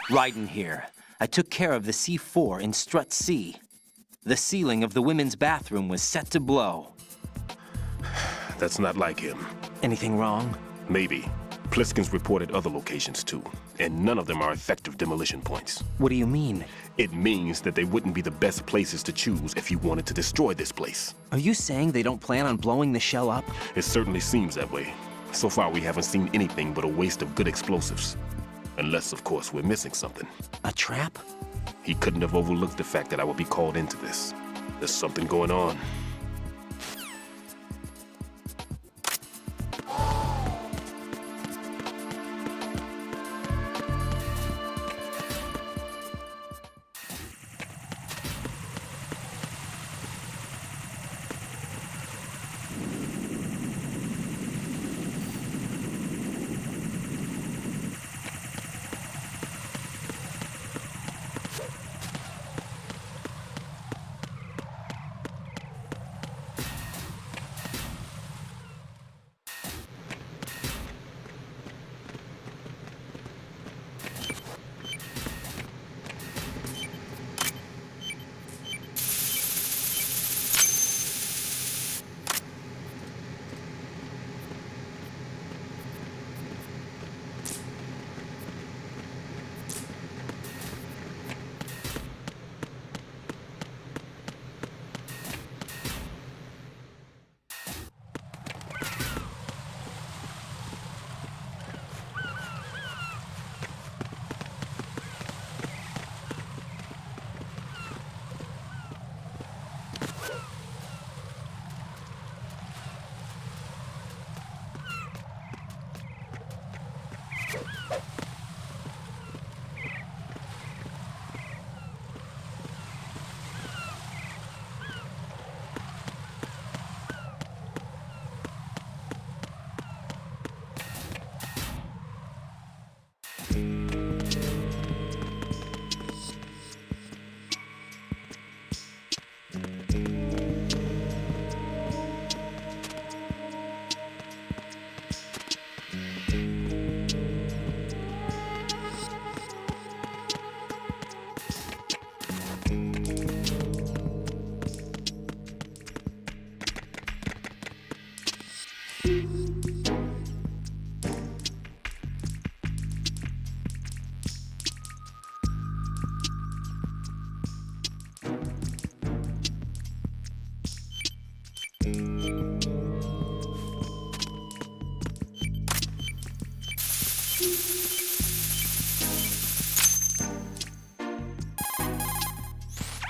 Raiden here. I took care of the C4 in strut C. The ceiling of the women's bathroom was set to blow. That's not like him. Anything wrong? Maybe. Pliskin's reported other locations too, and none of them are effective demolition points. What do you mean? It means that they wouldn't be the best places to choose if you wanted to destroy this place. Are you saying they don't plan on blowing the shell up? It certainly seems that way. So far, we haven't seen anything but a waste of good explosives. Unless, of course, we're missing something. A trap? He couldn't have overlooked the fact that I would be called into this. There's something going on.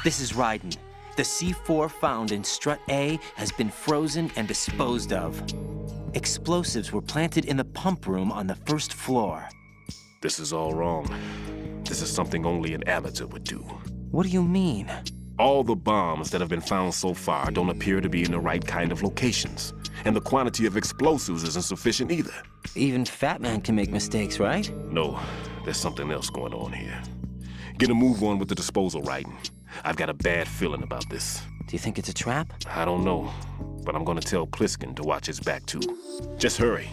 This is Raiden. The C4 found in strut A has been frozen and disposed of. Explosives were planted in the pump room on the first floor. This is all wrong. This is something only an amateur would do. What do you mean? All the bombs that have been found so far don't appear to be in the right kind of locations. And the quantity of explosives isn't sufficient either. Even Fat Man can make mistakes, right? No, there's something else going on here. Get a move on with the disposal, Raiden. I've got a bad feeling about this. Do you think it's a trap? I don't know, but I'm gonna tell Pliskin to watch his back too. Just hurry.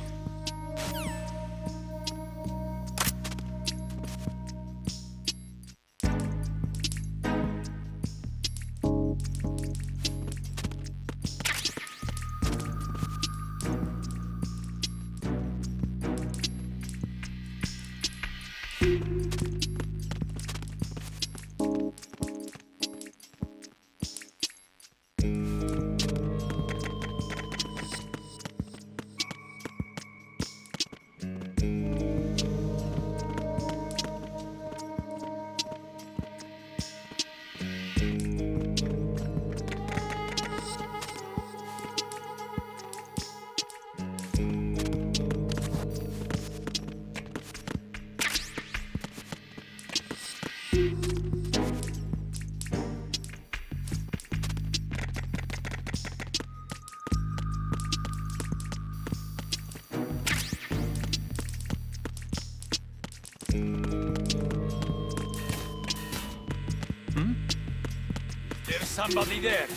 There's somebody there.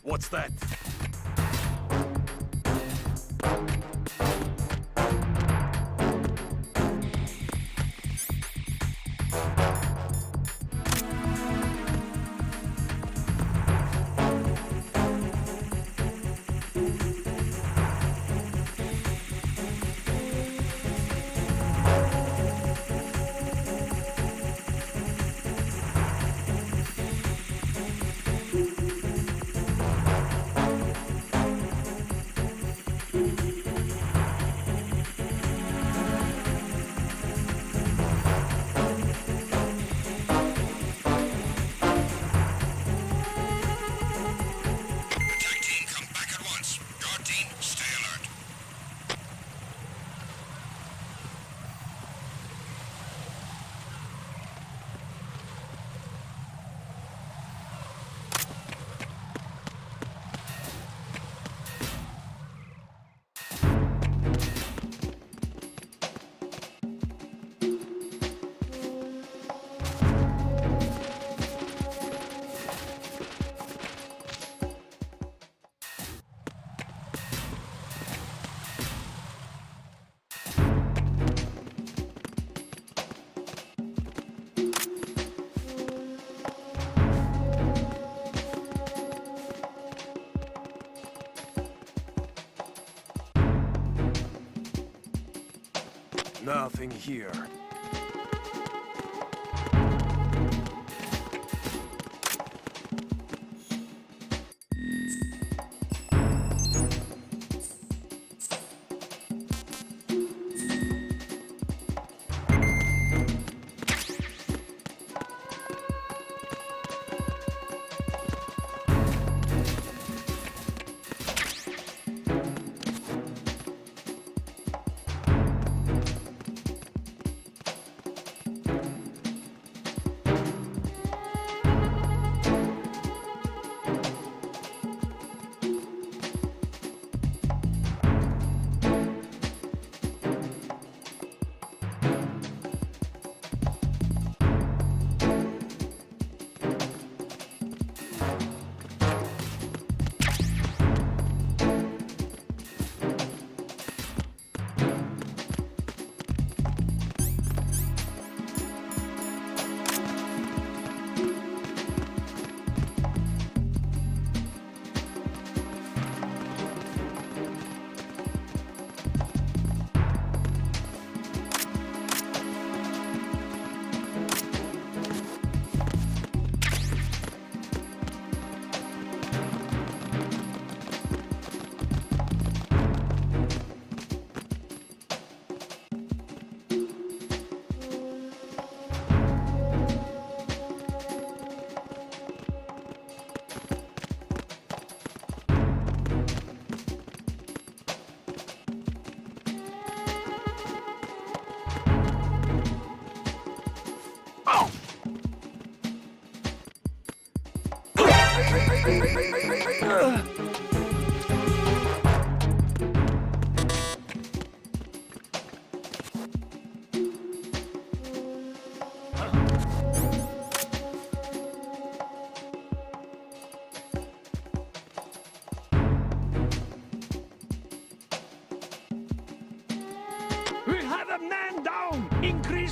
What's that? Nothing here.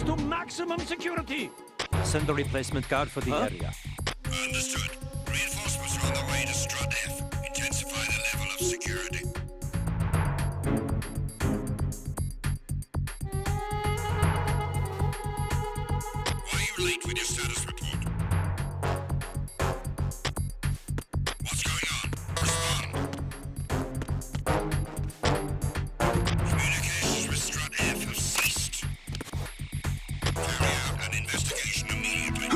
To maximum security. Send a replacement guard for the area. Understood. Reinforcements are on the way to Strut F. Intensify the level of security. Why are you late with your status report? What's going on? Respond. Communications with Strut F have ceased. Carry out an investigation immediately.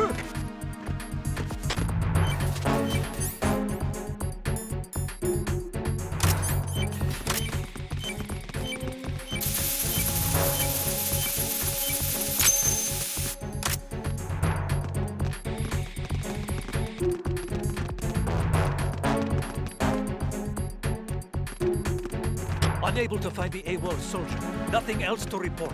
Unable to find the AWOL soldier. Nothing else to report.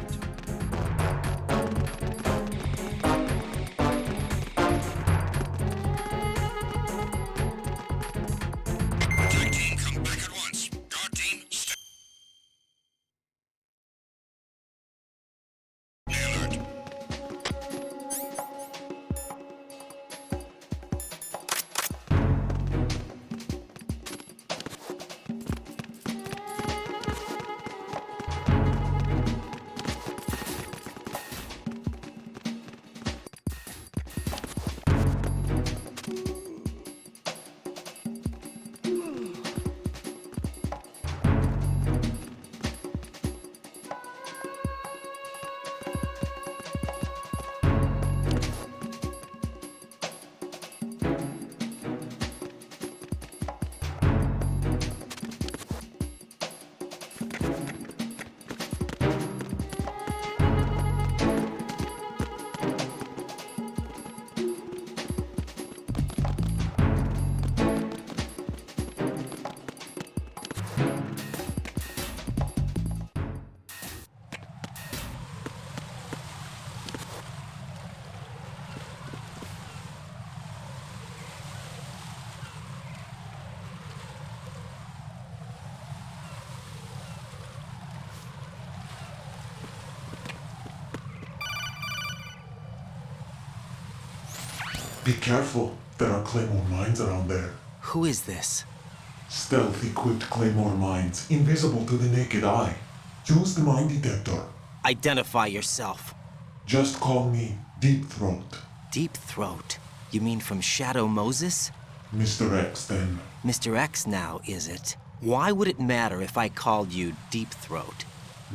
Be careful. There are claymore mines around there. Who is this? Stealth-equipped claymore mines, invisible to the naked eye. Use the mine detector. Identify yourself. Just call me Deep Throat. Deep Throat? You mean from Shadow Moses? Mr. X, then. Mr. X now, is it? Why would it matter if I called you Deep Throat?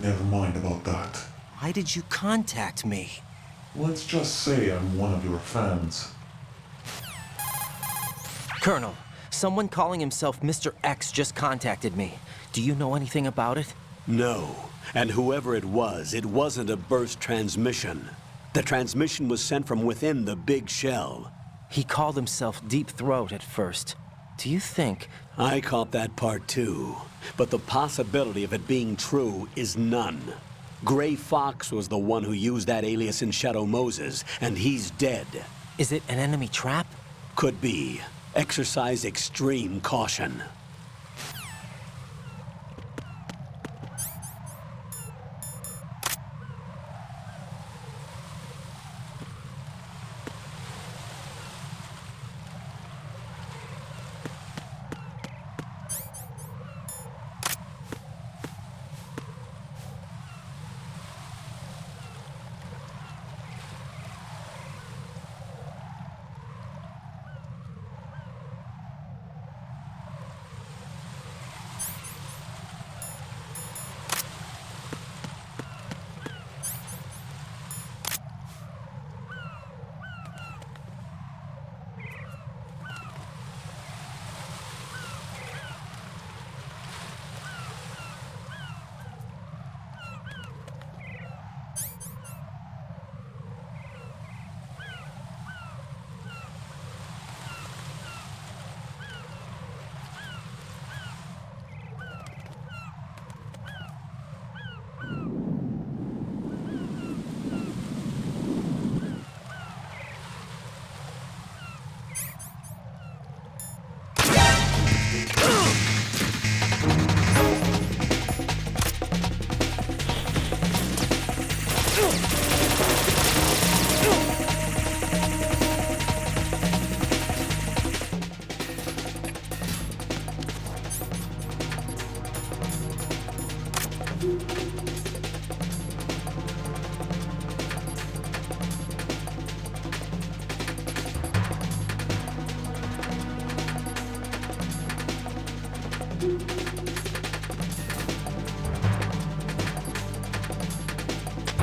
Never mind about that. Why did you contact me? Let's just say I'm one of your fans. Colonel, someone calling himself Mr. X just contacted me. Do you know anything about it? No. And whoever it wasn't a burst transmission. The transmission was sent from within the big shell. He called himself Deep Throat at first. Do you think... I caught that part too. But the possibility of it being true is none. Gray Fox was the one who used that alias in Shadow Moses, and he's dead. Is it an enemy trap? Could be. Exercise extreme caution.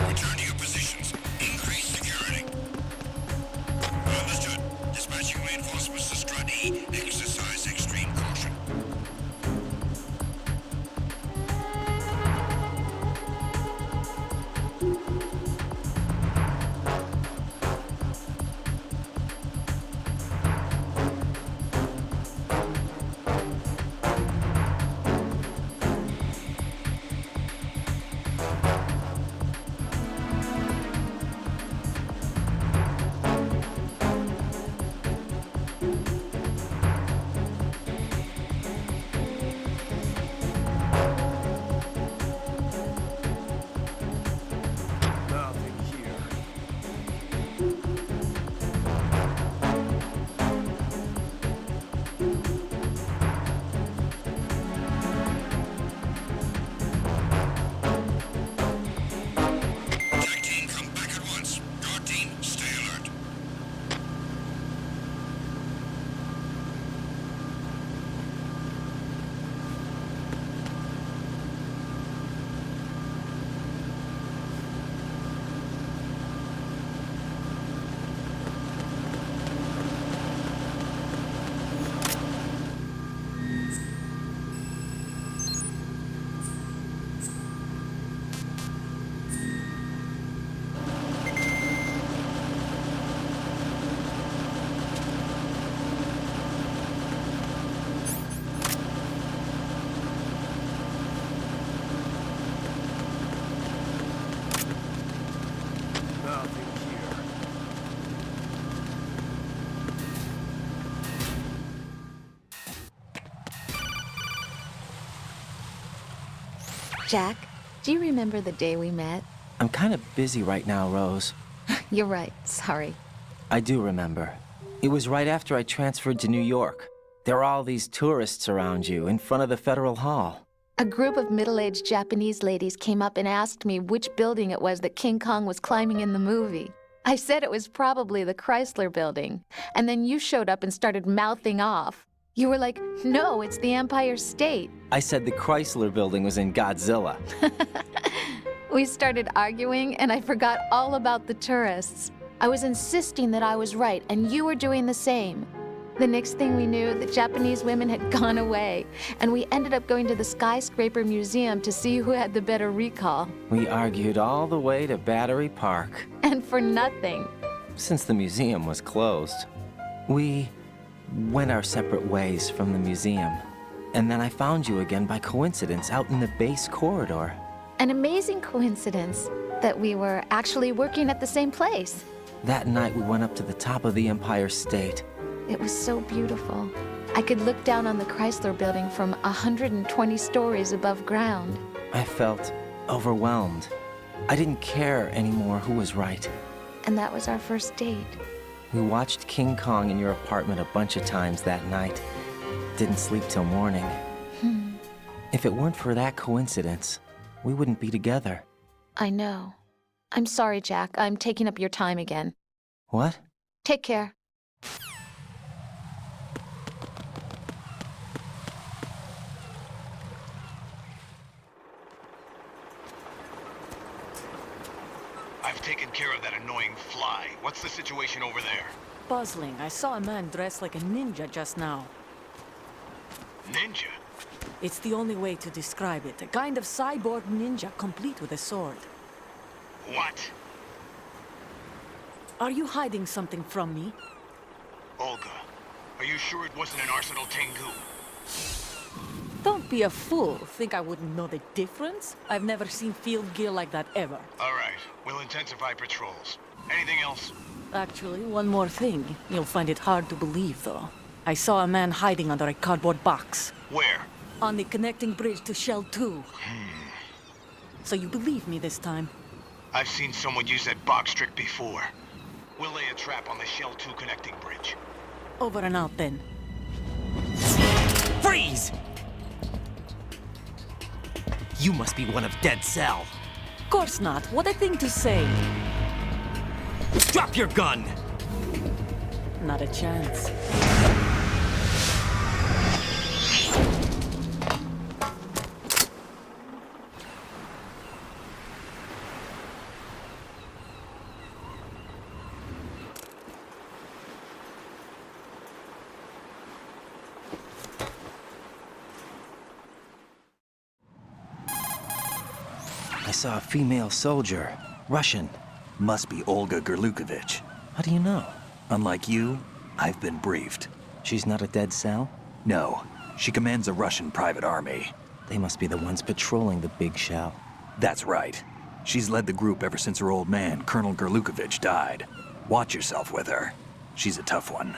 Return to your positions. Increase security. Understood. Dispatching reinforcements to Strut E. Exercise extreme caution. Nothing here. Attack team, come back at once. Guard team, stay alert. Nothing here. Jack, do you remember the day we met? I'm kind of busy right now, Rose. You're right, sorry. I do remember. It was right after I transferred to New York. There are all these tourists around you in front of the Federal Hall. A group of middle-aged Japanese ladies came up and asked me which building it was that King Kong was climbing in the movie. I said it was probably the Chrysler Building, and then you showed up and started mouthing off. You were like, no, it's the Empire State. I said the Chrysler Building was in Godzilla. We started arguing, and I forgot all about the tourists. I was insisting that I was right, and you were doing the same. The next thing we knew, the Japanese women had gone away, and we ended up going to the Skyscraper Museum to see who had the better recall. We argued all the way to Battery Park. And for nothing. Since the museum was closed, we went our separate ways from the museum. And then I found you again by coincidence out in the base corridor. An amazing coincidence that we were actually working at the same place. That night we went up to the top of the Empire State. It was so beautiful. I could look down on the Chrysler Building from 120 stories above ground. I felt overwhelmed. I didn't care anymore who was right. And that was our first date. We watched King Kong in your apartment a bunch of times that night. Didn't sleep till morning. If it weren't for that coincidence, we wouldn't be together. I know. I'm sorry, Jack. I'm taking up your time again. What? Take care. I've taken care of that annoying fly. What's the situation over there? Puzzling. I saw a man dressed like a ninja just now. Ninja? It's the only way to describe it. A kind of cyborg ninja, complete with a sword. What? Are you hiding something from me? Olga, are you sure it wasn't an Arsenal Tengu? Don't be a fool. Think I wouldn't know the difference? I've never seen field gear like that ever. All right, we'll intensify patrols. Anything else? Actually, one more thing. You'll find it hard to believe, though. I saw a man hiding under a cardboard box. Where? On the connecting bridge to Shell 2. So you believe me this time? I've seen someone use that box trick before. We'll lay a trap on the Shell 2 connecting bridge. Over and out, then. Freeze! You must be one of Dead Cell. Course not. What a thing to say. Drop your gun! Not a chance. I saw a female soldier. Russian. Must be Olga Gerlukovich. How do you know? Unlike you, I've been briefed. She's not a Dead Cell? No, she commands a Russian private army. They must be the ones patrolling the big shell. That's right. She's led the group ever since her old man, Colonel Gerlukovich, died. Watch yourself with her. She's a tough one.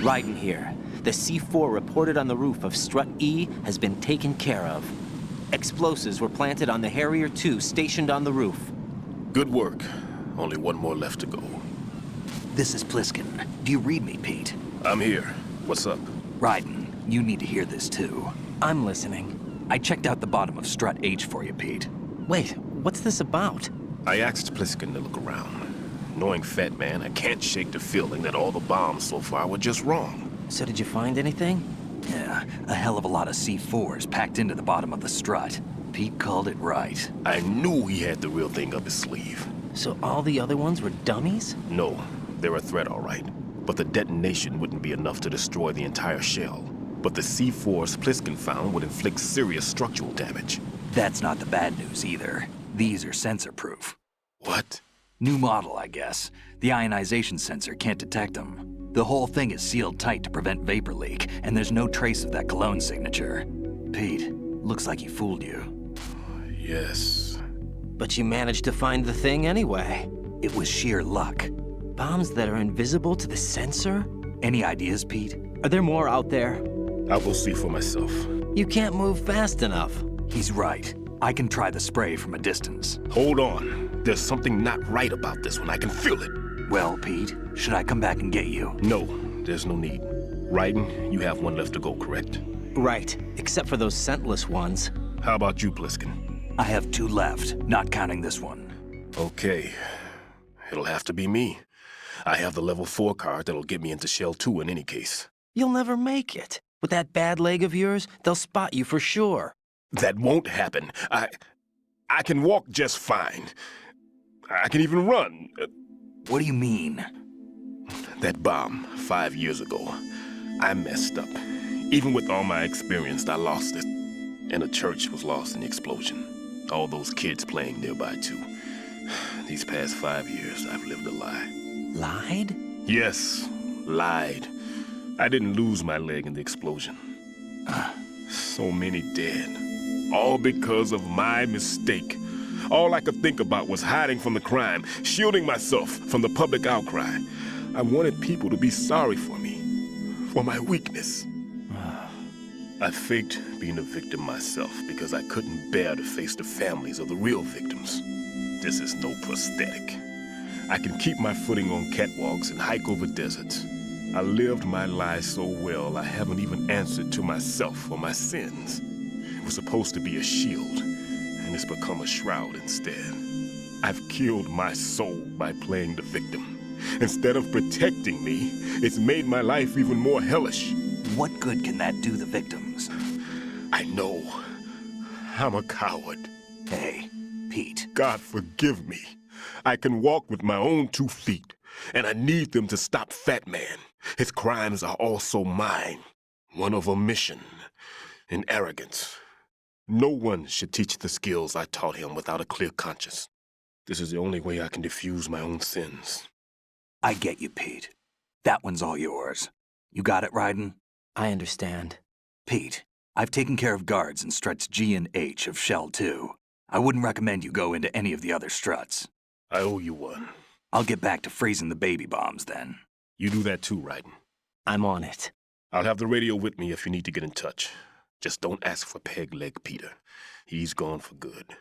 Raiden here. The C4 reported on the roof of Strut E has been taken care of. Explosives were planted on the Harrier 2 stationed on the roof. Good work. Only one more left to go. This is Pliskin. Do you read me, Pete? I'm here. What's up? Raiden, you need to hear this too. I'm listening. I checked out the bottom of strut H for you, Pete. Wait, what's this about? I asked Pliskin to look around. Knowing Fat Man, I can't shake the feeling that all the bombs so far were just wrong. So did you find anything? Yeah, a hell of a lot of C4s packed into the bottom of the strut. Pete called it right. I knew he had the real thing up his sleeve. So all the other ones were dummies? No, they're a threat, all right. But the detonation wouldn't be enough to destroy the entire shell. But the C4s Pliskin found would inflict serious structural damage. That's not the bad news either. These are sensor-proof. What? New model, I guess. The ionization sensor can't detect them. The whole thing is sealed tight to prevent vapor leak, and there's no trace of that cologne signature. Pete, looks like he fooled you. Yes. But you managed to find the thing anyway. It was sheer luck. Bombs that are invisible to the sensor? Any ideas, Pete? Are there more out there? I'll go see for myself. You can't move fast enough. He's right. I can try the spray from a distance. Hold on. There's something not right about this one. I can feel it. Well, Pete, should I come back and get you? No, there's no need. Raiden, you have one left to go, correct? Right, except for those scentless ones. How about you, Pliskin? I have 2 left, not counting this one. Okay. It'll have to be me. I have the level 4 card that'll get me into Shell 2 in any case. You'll never make it. With that bad leg of yours, they'll spot you for sure. That won't happen. I can walk just fine. I can even run. What do you mean? That bomb 5 years ago, I messed up. Even with all my experience, I lost it. And the church was lost in the explosion. All those kids playing nearby, too. These past 5 years, I've lived a lie. Lied? Yes, lied. I didn't lose my leg in the explosion. So many dead. All because of my mistake. All I could think about was hiding from the crime, shielding myself from the public outcry. I wanted people to be sorry for me, for my weakness. I faked being a victim myself because I couldn't bear to face the families of the real victims. This is no prosthetic. I can keep my footing on catwalks and hike over deserts. I lived my life so well, I haven't even answered to myself for my sins. It was supposed to be a shield, and it's become a shroud instead. I've killed my soul by playing the victim. Instead of protecting me, it's made my life even more hellish. What good can that do the victims? I know. I'm a coward. Hey, Pete. God forgive me. I can walk with my own 2 feet, and I need them to stop Fat Man. His crimes are also mine. One of omission and arrogance. No one should teach the skills I taught him without a clear conscience. This is the only way I can diffuse my own sins. I get you, Pete. That one's all yours. You got it, Raiden? I understand. Pete, I've taken care of guards in struts G and H of Shell 2. I wouldn't recommend you go into any of the other struts. I owe you one. I'll get back to freezing the baby bombs then. You do that too, Raiden. I'm on it. I'll have the radio with me if you need to get in touch. Just don't ask for Peg Leg Peter. He's gone for good.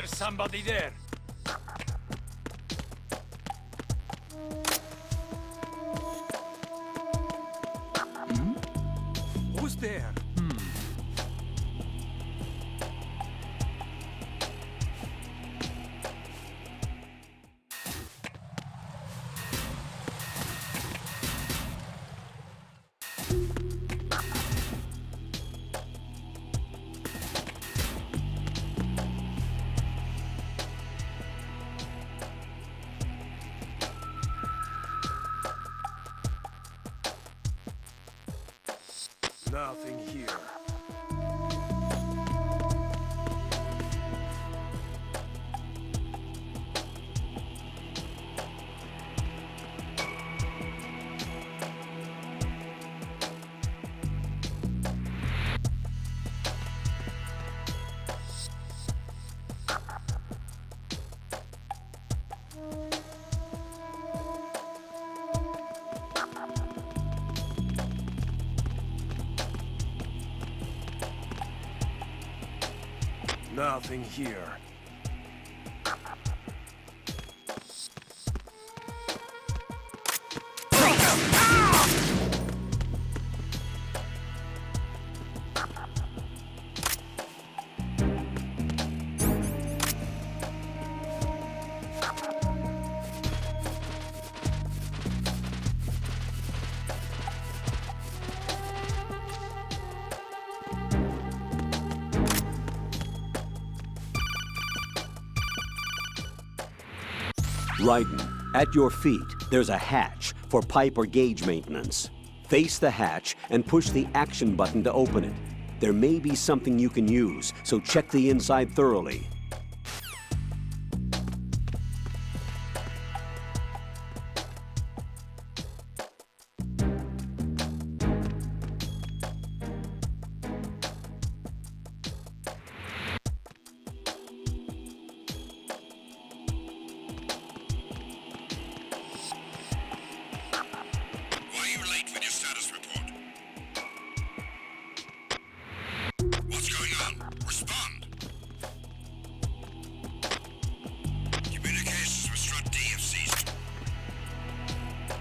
There's somebody there. Who's there? Nothing here. Nothing here. Raiden, at your feet, there's a hatch for pipe or gauge maintenance. Face the hatch and push the action button to open it. There may be something you can use, so check the inside thoroughly. Why are you late with your status report? What's going on? Respond! Communications with Strut D have ceased.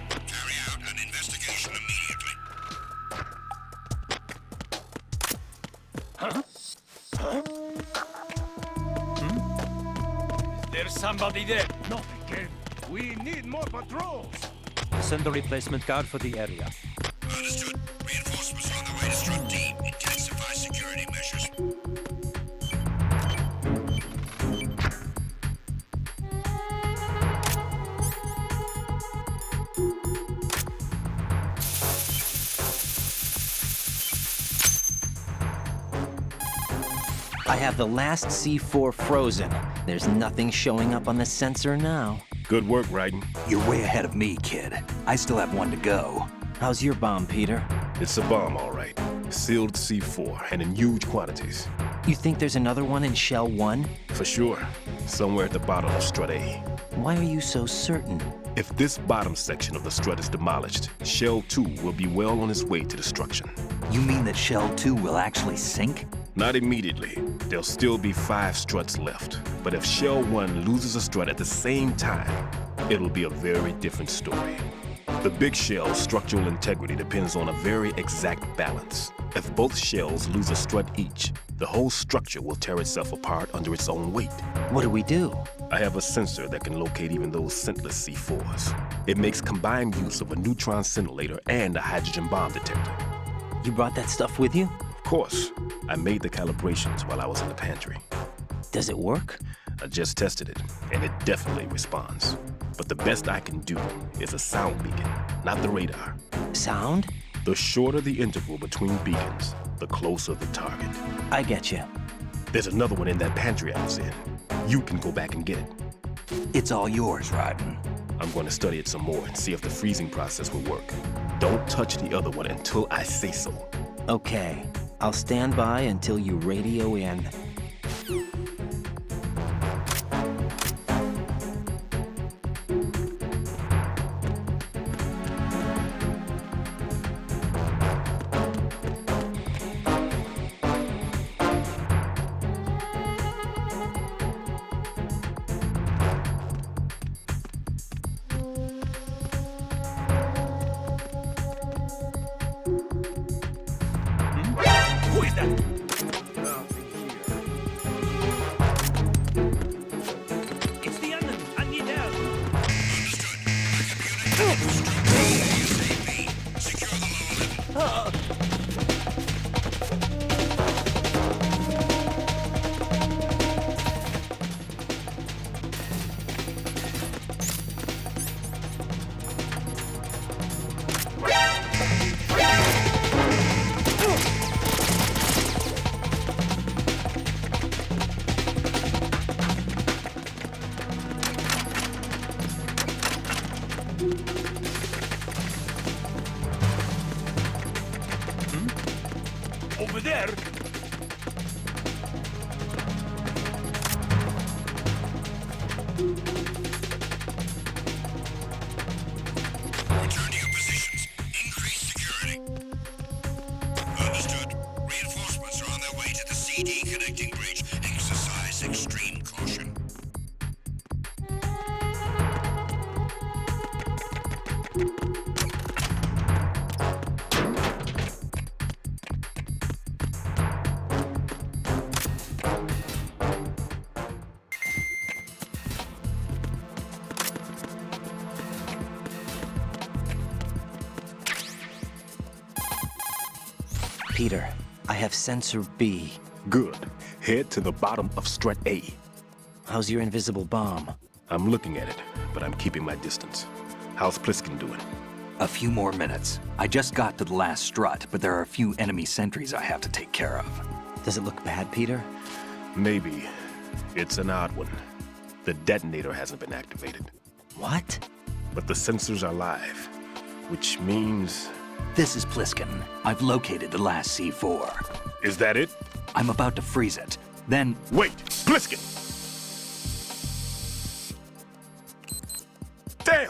Carry out an investigation immediately. There's somebody there. Not again. We need more patrols. Send a replacement guard for the area. Understood. Reinforcements are on the way to Strut D. Intensify security measures. I have the last C4 frozen. There's nothing showing up on the sensor now. Good work, Raiden. You're way ahead of me, kid. I still have one to go. How's your bomb, Peter? It's a bomb, all right. Sealed C4 and in huge quantities. You think there's another one in Shell 1? For sure. Somewhere at the bottom of Strut A. Why are you so certain? If this bottom section of the strut is demolished, Shell 2 will be well on its way to destruction. You mean that Shell 2 will actually sink? Not immediately. There'll still be 5 struts left. But if Shell 1 loses a strut at the same time, it'll be a very different story. The big shell's structural integrity depends on a very exact balance. If both shells lose a strut each, the whole structure will tear itself apart under its own weight. What do we do? I have a sensor that can locate even those scentless C4s. It makes combined use of a neutron scintillator and a hydrogen bomb detector. You brought that stuff with you? Of course. I made the calibrations while I was in the pantry. Does it work? I just tested it, and it definitely responds. But the best I can do is a sound beacon, not the radar. Sound? The shorter the interval between beacons, the closer the target. I get you. There's another one in that pantry I was in. You can go back and get it. It's all yours, Raiden. I'm going to study it some more and see if the freezing process will work. Don't touch the other one until I say so. Okay. I'll stand by until you radio in. Return to your positions. Increase security. Understood. Reinforcements are on their way to the CD connecting bridge. Exercise extreme caution. Peter, I have sensor B. Good. Head to the bottom of strut A. How's your invisible bomb? I'm looking at it, but I'm keeping my distance. How's Pliskin doing? A few more minutes. I just got to the last strut, but there are a few enemy sentries I have to take care of. Does it look bad, Peter? Maybe. It's an odd one. The detonator hasn't been activated. What? But the sensors are live, which means... This is Pliskin. I've located the last C4. Is that it? I'm about to freeze it. Then... Wait! Pliskin! Damn!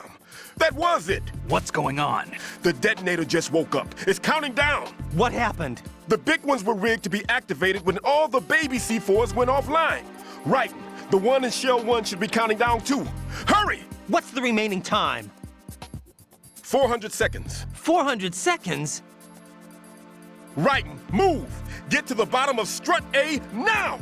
That was it! What's going on? The detonator just woke up. It's counting down! What happened? The big ones were rigged to be activated when all the baby C4s went offline. Right. The one in Shell 1 should be counting down too. Hurry! What's the remaining time? 400 seconds. 400 seconds? Right. Move! Get to the bottom of strut A now!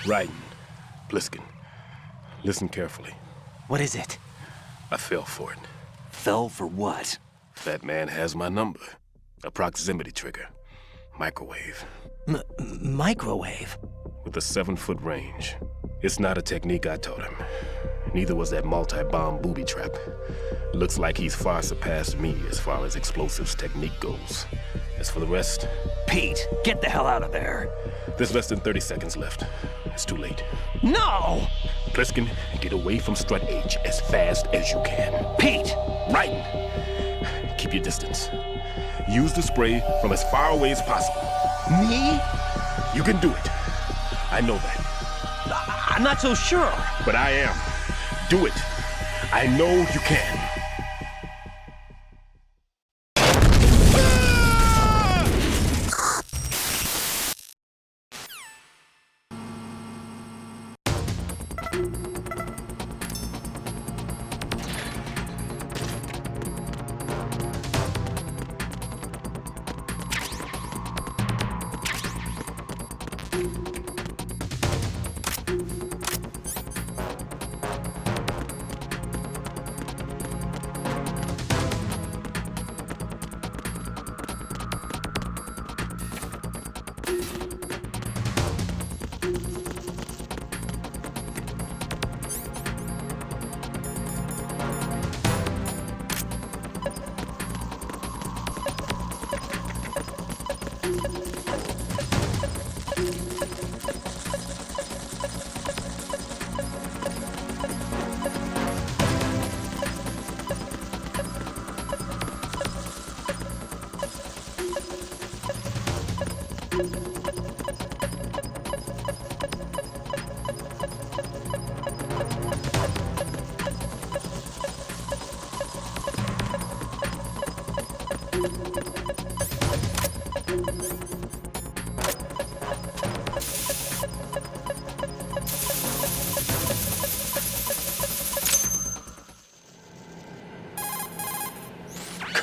Right. Pliskin. Listen carefully. What is it? I fell for it. Fell for what? That man has my number. A proximity trigger. Microwave. Microwave? With a 7-foot range. It's not a technique I taught him. Neither was that multi-bomb booby trap. Looks like he's far surpassed me as far as explosives technique goes. As for the rest... Pete, get the hell out of there. There's less than 30 seconds left. It's too late. No! Pliskin, get away from strut H as fast as you can. Pete! Right! Keep your distance. Use the spray from as far away as possible. Me? You can do it. I know that. I'm not so sure. But I am. Do it. I know you can.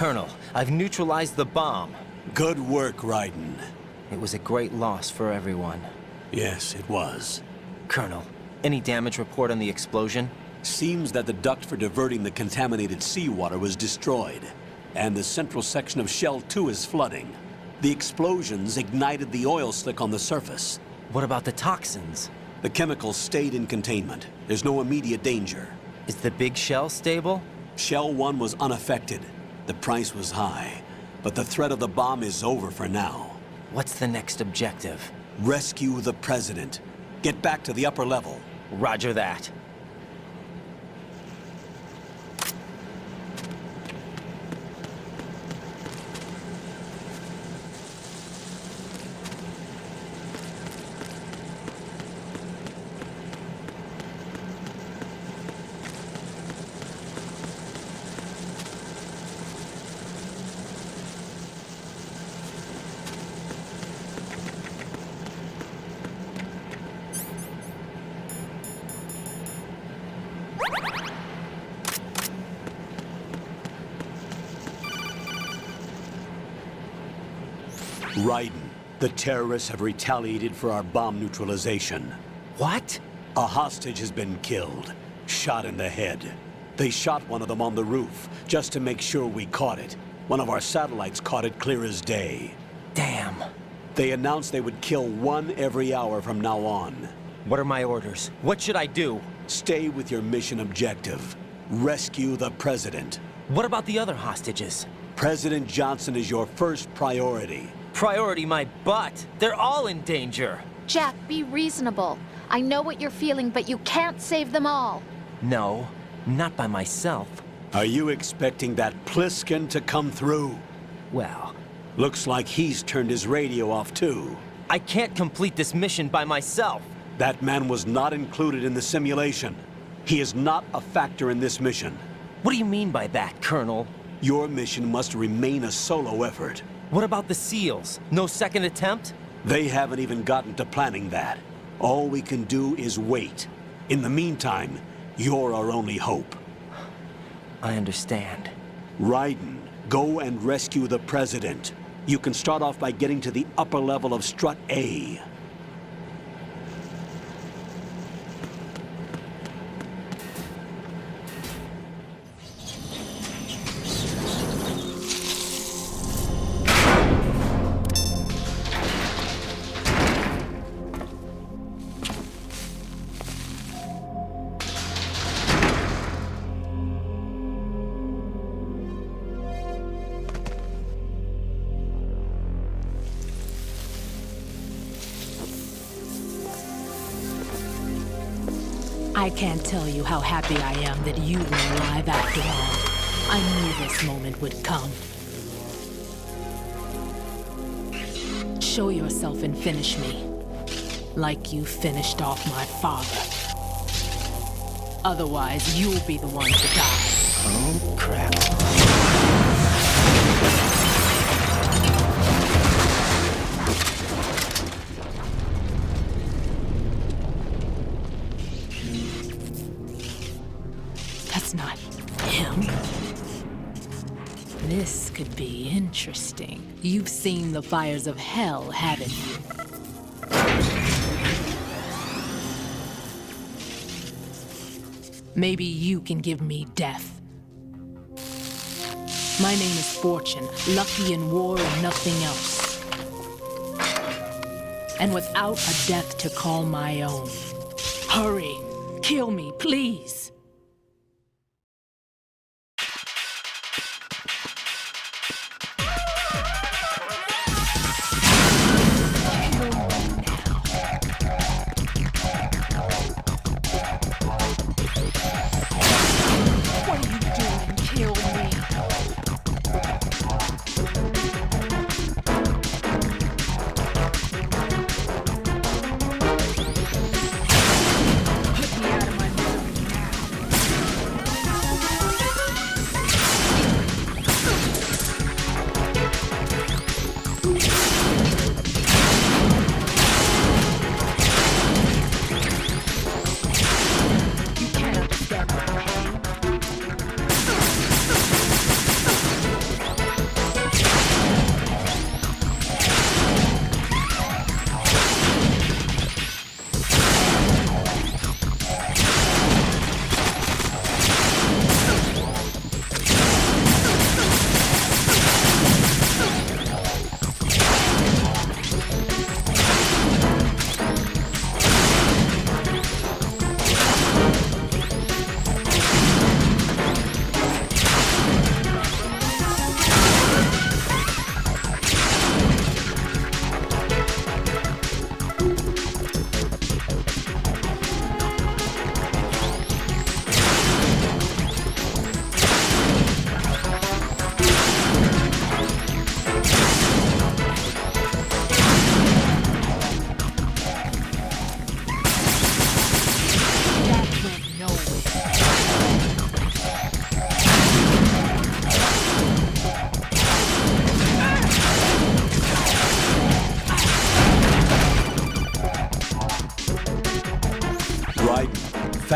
Colonel, I've neutralized the bomb. Good work, Raiden. It was a great loss for everyone. Yes, it was. Colonel, any damage report on the explosion? Seems that the duct for diverting the contaminated seawater was destroyed, and the central section of Shell 2 is flooding. The explosions ignited the oil slick on the surface. What about the toxins? The chemicals stayed in containment. There's no immediate danger. Is the big shell stable? Shell 1 was unaffected. The price was high, but the threat of the bomb is over for now. What's the next objective? Rescue the President. Get back to the upper level. Roger that. Raiden, the terrorists have retaliated for our bomb neutralization. What? A hostage has been killed, shot in the head. They shot one of them on the roof, just to make sure we caught it. One of our satellites caught it clear as day. Damn. They announced they would kill one every hour from now on. What are my orders? What should I do? Stay with your mission objective. Rescue the President. What about the other hostages? President Johnson is your first priority. Priority my butt. They're all in danger. Jack, be reasonable. I know what you're feeling, but you can't save them all. No, not by myself. Are you expecting that Pliskin to come through? Well, looks like he's turned his radio off too. I can't complete this mission by myself. That man was not included in the simulation. He is not a factor in this mission. What do you mean by that, Colonel? Your mission must remain a solo effort. What about the SEALs? No second attempt? They haven't even gotten to planning that. All we can do is wait. In the meantime, you're our only hope. I understand. Raiden, go and rescue the President. You can start off by getting to the upper level of Strut A. I can't tell you how happy I am that you were alive after all. I knew this moment would come. Show yourself and finish me, like you finished off my father. Otherwise, you'll be the one to die. Oh, crap. That's not him. This could be interesting. You've seen the fires of hell, haven't you? Maybe you can give me death. My name is Fortune, lucky in war and nothing else. And without a death to call my own. Hurry, kill me, please.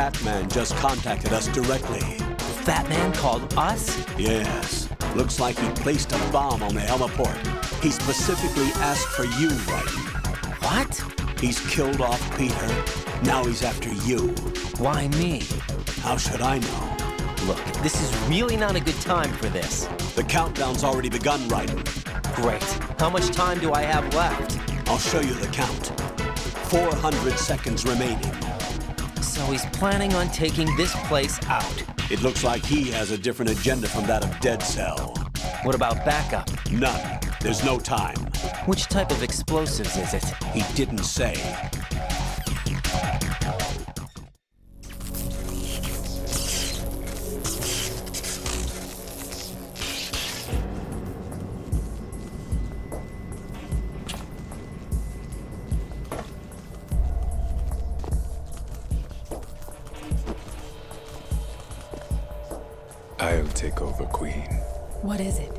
Fat Man just contacted us directly. Fat Man called us? Yes. Looks like he placed a bomb on the heliport. He specifically asked for you, Raiden. What? He's killed off Peter. Now he's after you. Why me? How should I know? Look, this is really not a good time for this. The countdown's already begun, Raiden. Great. How much time do I have left? I'll show you the count. 400 seconds remaining. So he's planning on taking this place out. It looks like he has a different agenda from that of Dead Cell. What about backup? None. There's no time. Which type of explosives is it? He didn't say. I'll take over, Queen. What is it?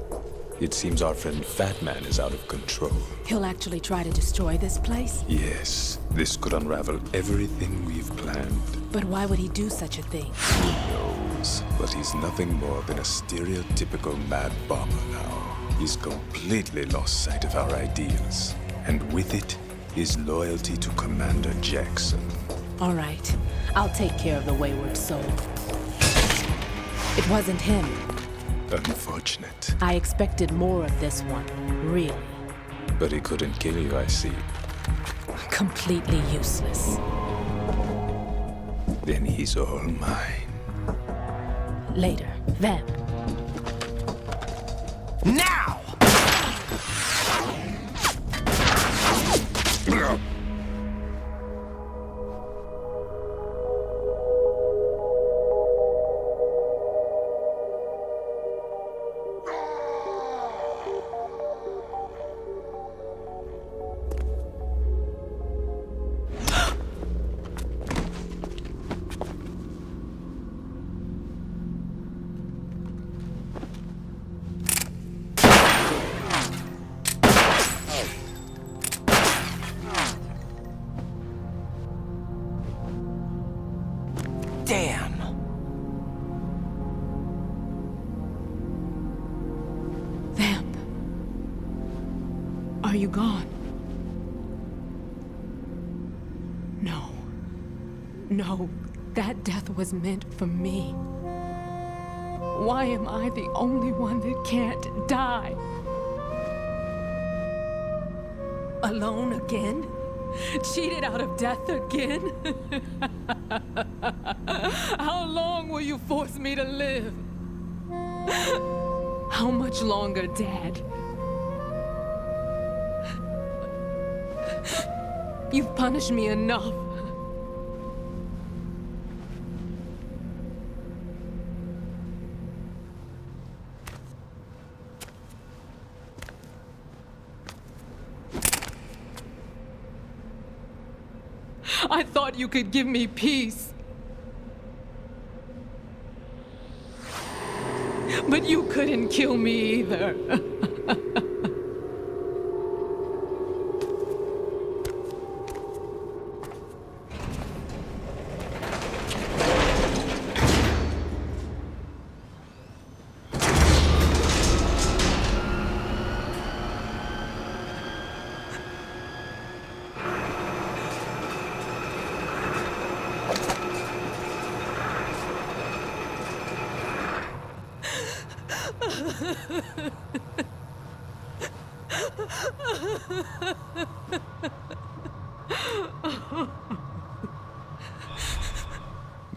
It seems our friend Fat Man is out of control. He'll actually try to destroy this place? Yes, this could unravel everything we've planned. But why would he do such a thing? Who knows? But he's nothing more than a stereotypical mad bomber now. He's completely lost sight of our ideals. And with it, his loyalty to Commander Jackson. All right. I'll take care of the wayward soul. It wasn't him. Unfortunate. I expected more of this one, really. But he couldn't kill you, I see. Completely useless. Then he's all mine. Later, Vamp. Now! Damn! Vamp. Are you gone? No. No, that death was meant for me. Why am I the only one that can't die? Alone again? Cheated out of death again? How long will you force me to live? How much longer, Dad? You've punished me enough. I thought you could give me peace. But you couldn't kill me either.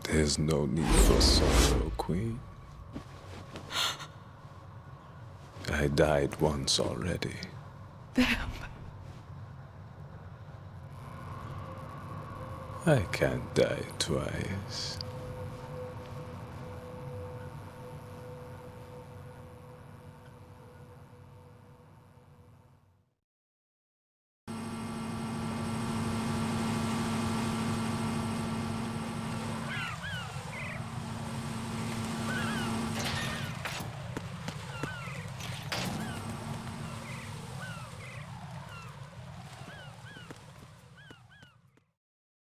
There's no need for sorrow, Queen. I died once already. Vamp. I can't die twice.